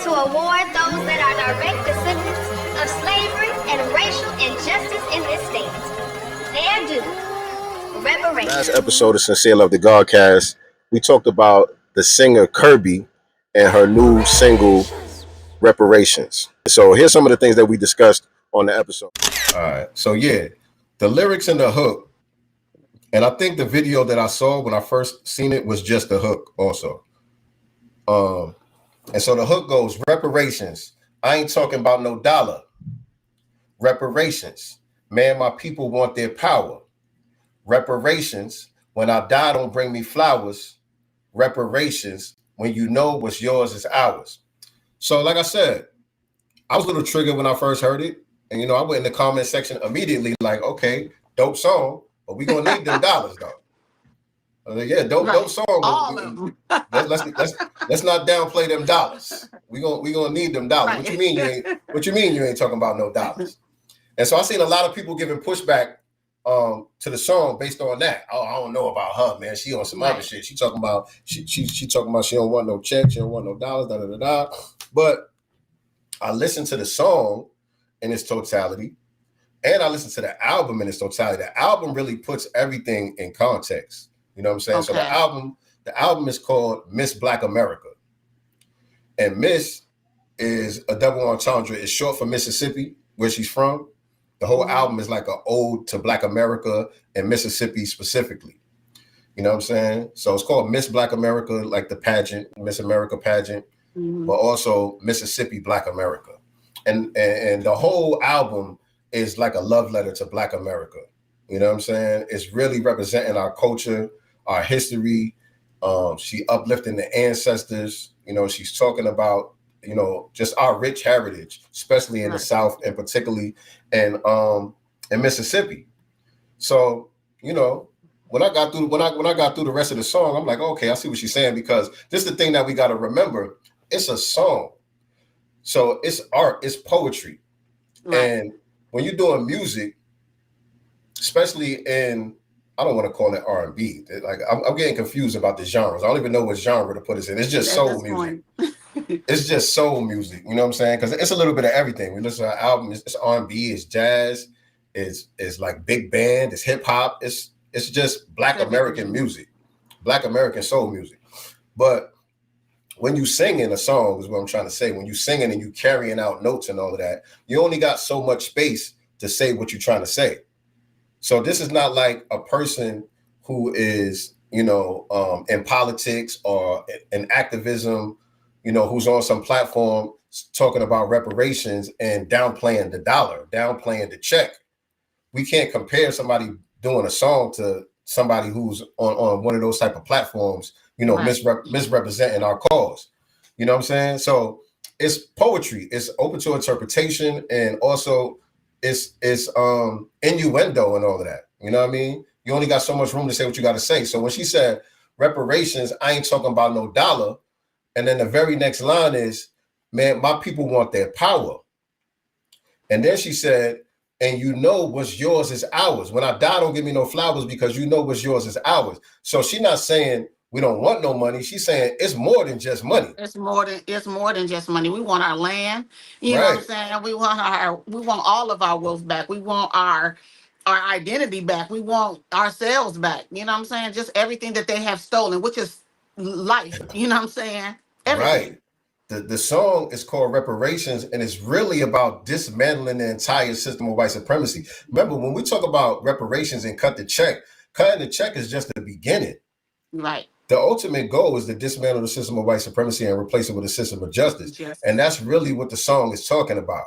to award those that are direct descendants of slavery and racial injustice in this state their due reparations. Last episode of Sincere Love the Godcast, we talked about the singer Kirby and her new single Reparations. So here's some of the things that we discussed on the episode. All right, so yeah, the lyrics and the hook, and I think the video that I saw when I first seen it was just the hook also. And so the hook goes, reparations, I ain't talking about no dollar. Reparations, man, my people want their power. Reparations, when I die, don't bring me flowers. Reparations, when you know what's yours is ours. So like I said, I was a little triggered when I first heard it. And, I went in the comment section immediately like, okay, dope song, but we going to need them dollars, though. I was like, yeah, dope song. All of them. Let's not downplay them dollars. We gonna need them dollars. Right. What you mean you ain't talking about no dollars? And so I seen a lot of people giving pushback to the song based on that. Oh, I don't know about her, man. She on some other shit. She talking about she talking about she don't want no check, she don't want no dollars, da da da da. But I listened to the song in its totality, and I listened to the album in its totality. The album really puts everything in context. You know what I'm saying? Okay. So the album is called Miss Black America. And Miss is a double entendre. It's short for Mississippi, where she's from. The whole album is like an ode to Black America and Mississippi specifically. You know what I'm saying? So it's called Miss Black America, like the pageant, Miss America pageant, but also Mississippi Black America. And the whole album is like a love letter to Black America. You know what I'm saying? It's really representing our culture, our history. She uplifting the ancestors. She's talking about, just our rich heritage, especially in the South and particularly in Mississippi. So, when I got through the rest of the song, I'm like, okay, I see what she's saying, because this is the thing that we got to remember. It's a song. So it's art, it's poetry. Right. And when you're doing music, especially in, I don't want to call it R&B. Like I'm getting confused about the genres. I don't even know what genre to put this in. It's just soul music. It's just soul music. You know what I'm saying? Because it's a little bit of everything. We listen to our album. It's R&B. It's jazz. It's like big band. It's hip hop. It's just Black American music, Black American soul music. But when you sing in a song, is what I'm trying to say. When you singing and you carrying out notes and all of that, you only got so much space to say what you're trying to say. So this is not like a person who is, in politics or in activism, who's on some platform talking about reparations and downplaying the dollar, downplaying the check. We can't compare somebody doing a song to somebody who's on one of those type of platforms, misrepresenting our cause. You know what I'm saying? So it's poetry. It's open to interpretation, and also it's innuendo and all of that. You know what I mean? You only got so much room to say what you got to say. So when she said reparations, I ain't talking about no dollar. And then the very next line is, man, my people want their power. And then she said, and what's yours is ours. When I die, don't give me no flowers, because what's yours is ours. So she's not saying we don't want no money. She's saying it's more than just money. It's more than just money. We want our land. You know what I'm saying? We want all of our wealth back. We want our identity back. We want ourselves back. You know what I'm saying? Just everything that they have stolen, which is life. You know what I'm saying? Everything. Right. The song is called Reparations, and it's really about dismantling the entire system of white supremacy. Remember, when we talk about reparations and cutting the check is just the beginning. Right. The ultimate goal is to dismantle the system of white supremacy and replace it with a system of justice. Yes. And that's really what the song is talking about.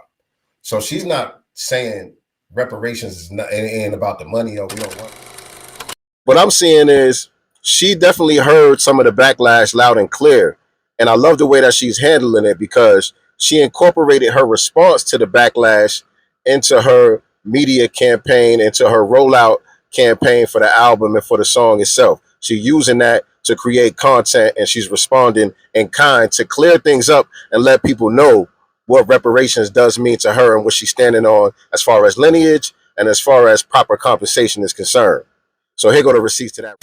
So she's not saying reparations ain't about the money, or we don't want it. What I'm seeing is she definitely heard some of the backlash loud and clear. And I love the way that she's handling it, because she incorporated her response to the backlash into her media campaign, into her rollout campaign for the album and for the song itself. She's using that to create content, and she's responding in kind to clear things up and let people know what reparations does mean to her and what she's standing on as far as lineage and as far as proper compensation is concerned. So here go the receipts to that.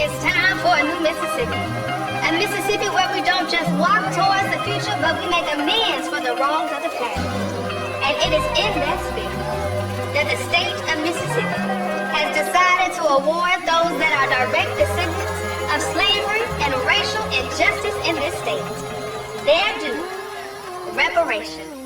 It's time for a new Mississippi. A Mississippi where we don't just just walk towards the future, but we make amends for the wrongs of the past. And it is in that spirit that the state of Mississippi has decided to award those that are direct descendants of slavery and racial injustice in this state their due reparations.